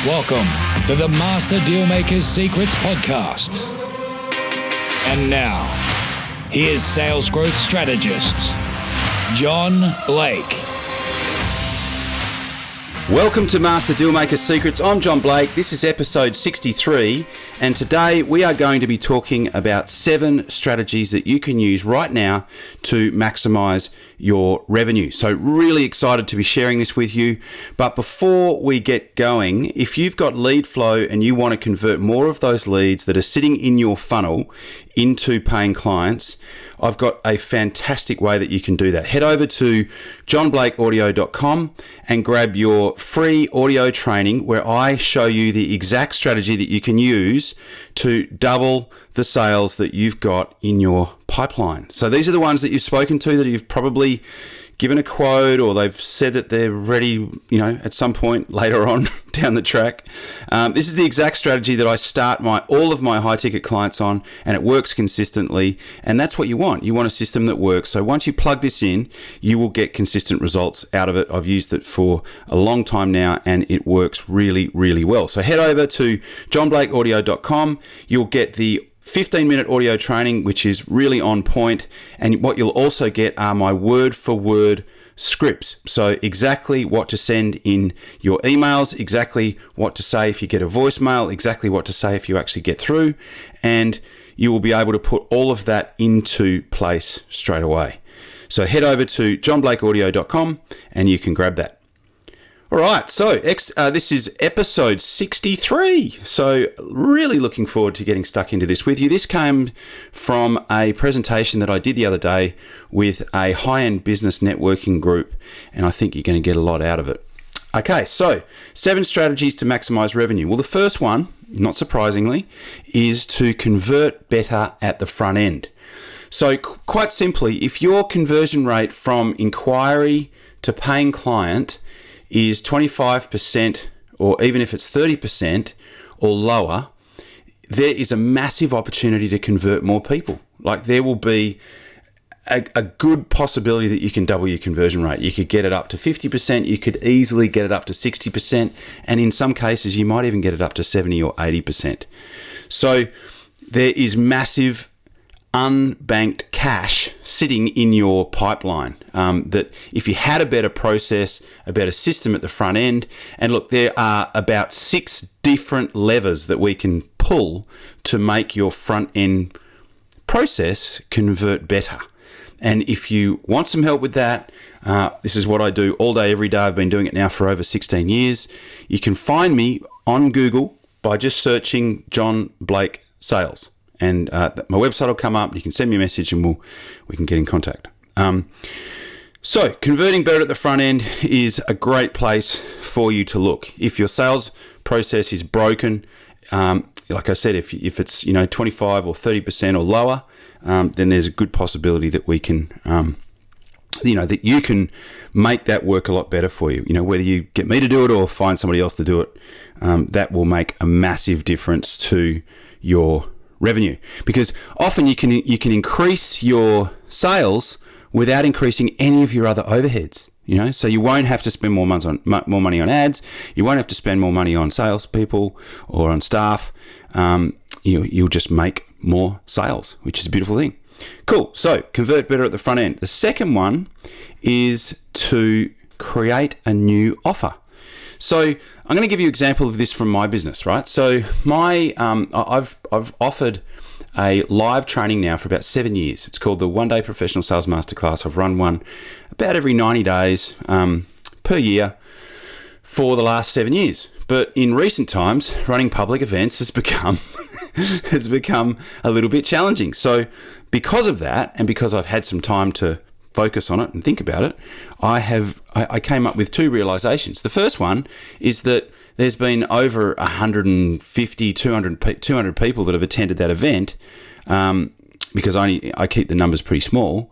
Welcome to the Master Dealmaker's Secrets podcast. And now, here's sales growth strategist, John Blake. Welcome to Master Dealmaker's Secrets. I'm John Blake. This is episode 63, and today we are going to be talking about 7 strategies that you can use right now to maximize your revenue. So really excited to be sharing this with you. But before we get going, if you've got lead flow and you want to convert more of those leads that are sitting in your funnel into paying clients, I've got a fantastic way that you can do that. Head over to johnblakeaudio.com and grab your free audio training where I show you the exact strategy that you can use to double the sales that you've got in your pipeline. So these are the ones that you've spoken to, that you've probably given a quote, or they've said that they're ready, at some point later on down the track. This is the exact strategy that I start all of my high ticket clients on, and it works consistently. And that's what you want. You want a system that works. So once you plug this in, you will get consistent results out of it. I've used it for a long time now, and it works really, really well. So head over to johnblakeaudio.com. You'll get the 15-minute audio training, which is really on point. And what you'll also get are my word-for-word scripts. So exactly what to send in your emails, exactly what to say if you get a voicemail, exactly what to say if you actually get through. And you will be able to put all of that into place straight away. So head over to johnblakeaudio.com and you can grab that. All right, so this is episode 63. So really looking forward to getting stuck into this with you. This came from a presentation that I did the other day with a high-end business networking group, and I think you're going to get a lot out of it. Okay, so 7 strategies to maximize revenue. Well, the first one, not surprisingly, is to convert better at the front end. So quite simply, if your conversion rate from inquiry to paying client is 25%, or even if it's 30% or lower, there is a massive opportunity to convert more people. Like, there will be a good possibility that you can double your conversion rate. You could get it up to 50%, you could easily get it up to 60%, and in some cases you might even get it up to 70 or 80%. So there is massive unbanked cash sitting in your pipeline, that if you had a better process, a better system at the front end, and look, there are about 6 different levers that we can pull to make your front end process convert better. And if you want some help with that, this is what I do all day, every day. I've been doing it now for over 16 years. You can find me on Google by just searching John Blake Sales. And my website will come up. You can send me a message and we can get in contact. So converting better at the front end is a great place for you to look. If your sales process is broken, like I said, if it's 25 or 30% or lower, then there's a good possibility that we can that you can make that work a lot better for you. Whether you get me to do it or find somebody else to do it, that will make a massive difference to your revenue, because often you can increase your sales without increasing any of your other overheads. So you won't have to spend more money on ads. You won't have to spend more money on salespeople or on staff. You'll just make more sales, which is a beautiful thing. Cool. So convert better at the front end. The second one is to create a new offer. So I'm going to give you an example of this from my business, right? So I've offered a live training now for about 7 years. It's called the One Day Professional Sales Masterclass. I've run one about every 90 days per year for the last 7 years. But in recent times, running public events has become a little bit challenging. So because of that, and because I've had some time to focus on it and think about it, I came up with 2 realizations. The first one is that there's been over 150, 200 people that have attended that event, because I keep the numbers pretty small.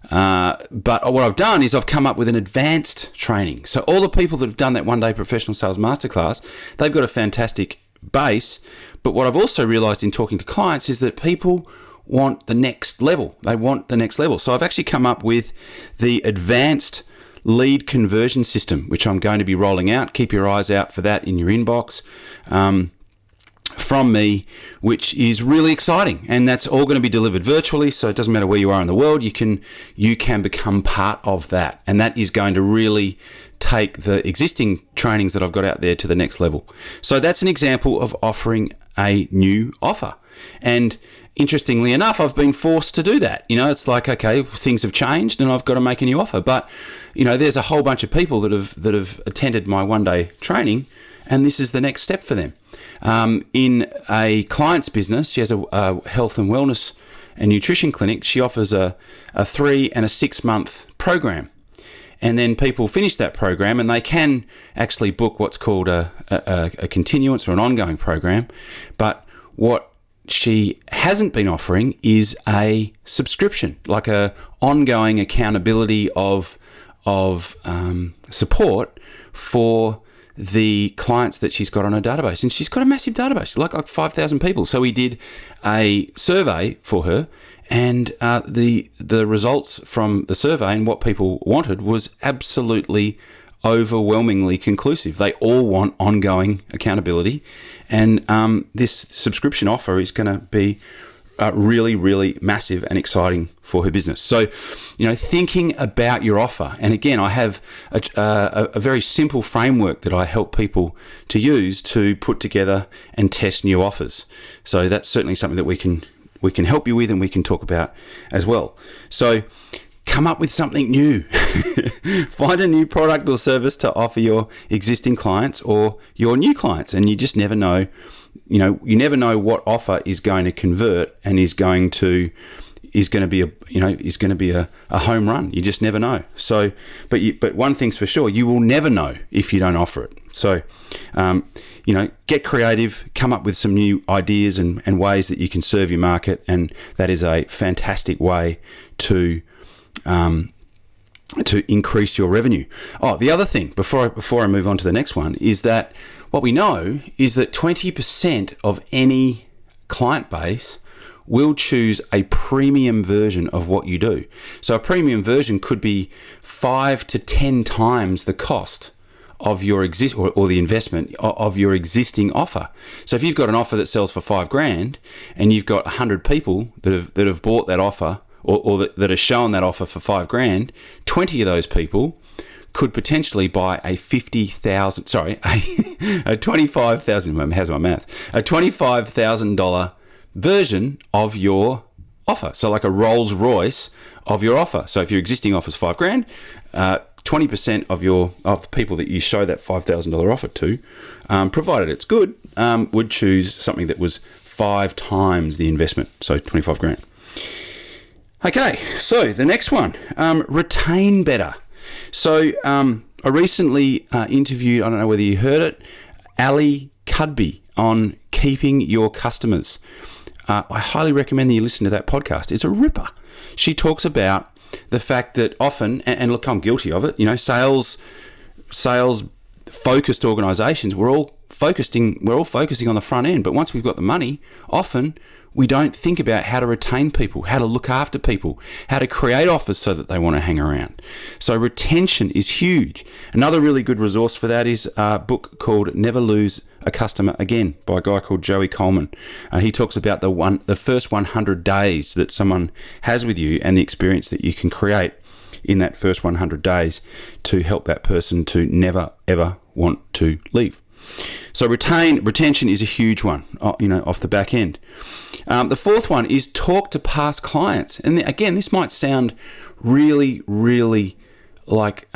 But what I've done is I've come up with an advanced training. So all the people that have done that One Day Professional Sales Masterclass, they've got a fantastic base. But what I've also realized in talking to clients is that people want the next level. They want the next level. So I've actually come up with the advanced lead conversion system, which I'm going to be rolling out. Keep your eyes out for that in your inbox. From me, which is really exciting, and that's all going to be delivered virtually, so it doesn't matter where you are in the world, you can become part of that, and that is going to really take the existing trainings that I've got out there to the next level. So that's an example of offering a new offer, and interestingly enough, I've been forced to do that. It's like, okay, things have changed and I've got to make a new offer, but there's a whole bunch of people that have attended my one-day training, and this is the next step for them. In a client's business, she has a health and wellness and nutrition clinic. She offers a 3 and a 6 month program. And then people finish that program and they can actually book what's called a continuance or an ongoing program. But what she hasn't been offering is a subscription, like a ongoing accountability of support for the clients that she's got on her database. And she's got a massive database, like 5,000 people. So we did a survey for her, and the results from the survey and what people wanted was absolutely overwhelmingly conclusive. They all want ongoing accountability, and this subscription offer is going to be really, really massive and exciting for her business. So, thinking about your offer, and again, I have a very simple framework that I help people to use to put together and test new offers. So that's certainly something that we can help you with, and we can talk about as well. So come up with something new. Find a new product or service to offer your existing clients or your new clients, and you just never know. You never know what offer is going to convert and is going to be a home run. You just never know. So, but one thing's for sure, you will never know if you don't offer it. So, get creative, come up with some new ideas and ways that you can serve your market, and that is a fantastic way to increase your revenue. Oh, the other thing before I move on to the next one is that what we know is that 20% of any client base will choose a premium version of what you do. So a premium version could be 5 to 10 times the cost of your or the investment of your existing offer. So if you've got an offer that sells for $5,000 and you've got 100 people that have bought that offer or that are shown that offer for $5,000, 20 of those people could potentially buy a $25,000. How's my math? A $25,000 version of your offer. So like a Rolls Royce of your offer. So if your existing offer is $5,000, 20% of the people that you show that $5,000 offer to, provided it's good, would choose something that was 5 times the investment. So $25,000. Okay, so the next one, retain better. So I recently interviewed, I don't know whether you heard it, Ali Cudby on keeping your customers. I highly recommend that you listen to that podcast. It's a ripper. She talks about the fact that often, and look, I'm guilty of it, sales focused organizations, we're all focusing on the front end, but once we've got the money, often we don't think about how to retain people, how to look after people, how to create offers so that they want to hang around. So retention is huge. Another really good resource for that is a book called Never Lose a Customer Again by a guy called Joey Coleman. He talks about the first 100 days that someone has with you and the experience that you can create in that first 100 days to help that person to never, ever want to leave. So retention is a huge one, off the back end. The fourth one is talk to past clients. And again, this might sound really, really like,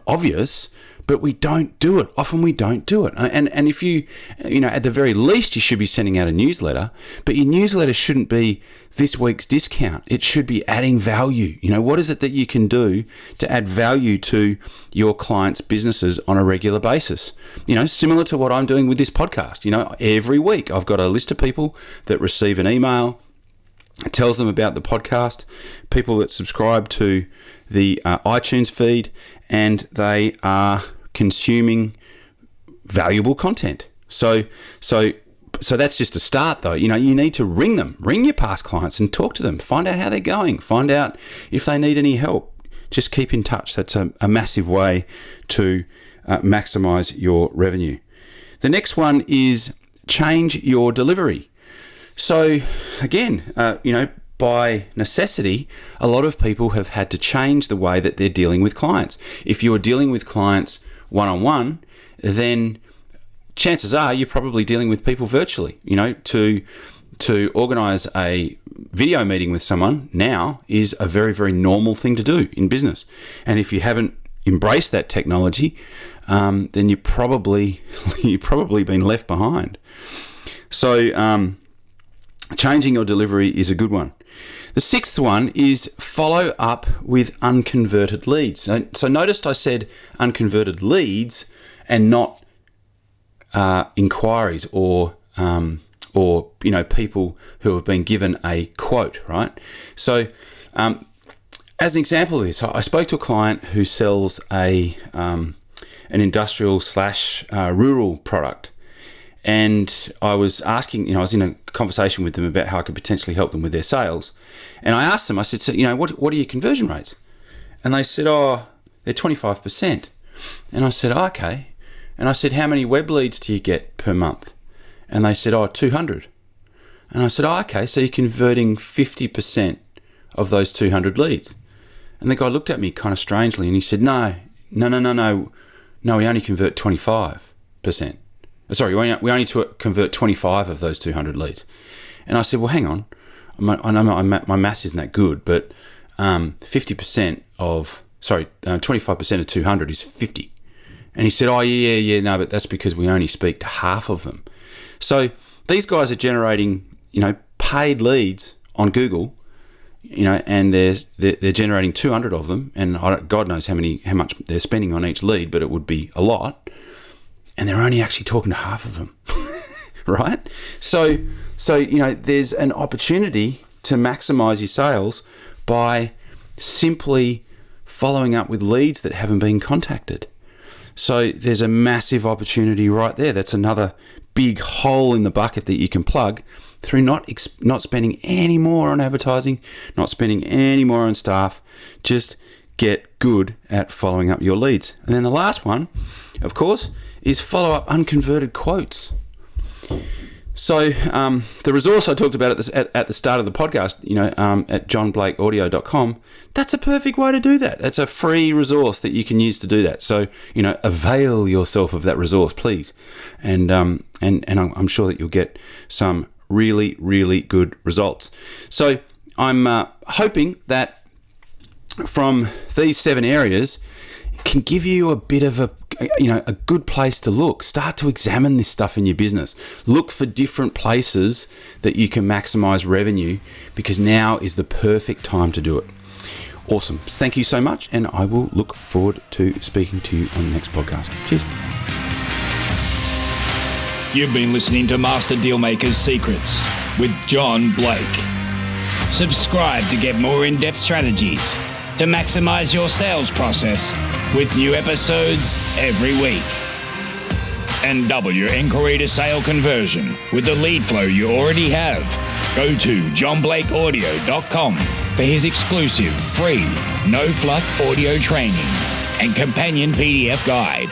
obvious, but we don't do it. Often we don't do it. And if you at the very least, you should be sending out a newsletter, but your newsletter shouldn't be this week's discount. It should be adding value. What is it that you can do to add value to your clients' businesses on a regular basis? Similar to what I'm doing with this podcast. Every week I've got a list of people that receive an email. It tells them about the podcast, people that subscribe to the iTunes feed, and they are consuming valuable content. So that's just a start, though. You need to ring your past clients and talk to them, find out how they're going, find out if they need any help. just keep in touch. That's a massive way to maximize your revenue. The next one is change your delivery. So again, by necessity, a lot of people have had to change the way that they're dealing with clients. If you're dealing with clients one-on-one, then chances are you're probably dealing with people virtually. To organize a video meeting with someone now is a very, very normal thing to do in business. And if you haven't embraced that technology, then you've probably been left behind. So changing your delivery is a good one. The sixth one is follow up with unconverted leads. So noticed I said unconverted leads and not inquiries or people who have been given a quote, right? So as an example of this, I spoke to a client who sells an industrial / rural product. And I was asking, I was in a conversation with them about how I could potentially help them with their sales. And I asked them, I said, so, what are your conversion rates? And they said, they're 25%. And I said, okay. And I said, how many web leads do you get per month? And they said, 200. And I said, okay, so you're converting 50% of those 200 leads. And the guy looked at me kind of strangely and he said, no, we only convert 25%. Sorry, we only convert 25 of those 200 leads. And I said, well, hang on. I know my maths isn't that good, but 25% of 200 is 50. And he said, no, but that's because we only speak to half of them. So these guys are generating, paid leads on Google, and they're generating 200 of them, and God knows how much they're spending on each lead, but it would be a lot. And they're only actually talking to half of them, right? So there's an opportunity to maximize your sales by simply following up with leads that haven't been contacted. So there's a massive opportunity right there. That's another big hole in the bucket that you can plug through not spending any more on advertising, not spending any more on staff. Just get good at following up your leads. And then the last one, of course, is follow up unconverted quotes. So the resource I talked about at the start of the podcast, at johnblakeaudio.com, that's a perfect way to do that. That's a free resource that you can use to do that. So, avail yourself of that resource, please. And I'm sure that you'll get some really, really good results. So I'm hoping that from these 7 areas can give you a bit of a good place to look. Start to examine this stuff in your business. Look for different places that you can maximize revenue, because now is the perfect time to do it. Awesome. Thank you so much, and I will look forward to speaking to you on the next podcast. Cheers. You've been listening to Master Dealmaker's Secrets with John Blake. Subscribe to get more in-depth strategies to maximize your sales process with new episodes every week. And double your inquiry to sale conversion with the lead flow you already have. Go to johnblakeaudio.com for his exclusive free no-fluff audio training and companion PDF guide.